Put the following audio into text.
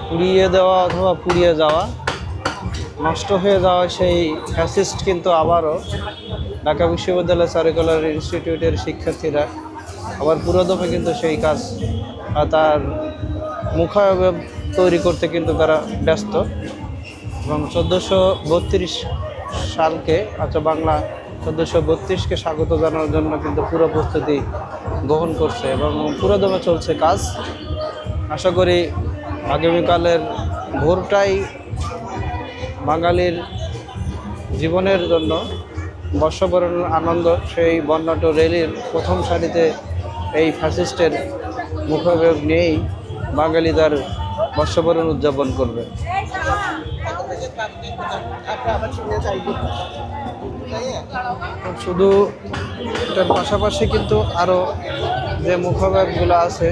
পুড়িয়ে দেওয়া অথবা পুড়িয়ে যাওয়া, নষ্ট হয়ে যাওয়া সেই ফ্যাসিস্ট কিন্তু আবারও ঢাকা বিশ্ববিদ্যালয় চারুকলার ইনস্টিটিউটের শিক্ষার্থীরা আবার পুরোদমে কিন্তু সেই কাজ তার মুখাবয়ব তৈরি করতে কিন্তু তারা ব্যস্ত। এবং 1432 সালকে বাংলা 1432কে স্বাগত জানানোর জন্য কিন্তু পুরো প্রস্তুতি গ্রহণ করছে এবং পুরোদমে চলছে কাজ। আশা করি আগামীকালের ভোরটাই বাঙালির জীবনের জন্য বর্ষবরণের আনন্দ। সেই বর্ণাঢ্য র্যালির প্রথম সারিতে এই ফ্যাসিস্টের মুখাবয়ব নিয়েই বাঙালি তার বর্ষবরণ উদযাপন করবে। শুধু এটার পাশাপাশি কিন্তু আরও যে মুখাবয়বগুলো আছে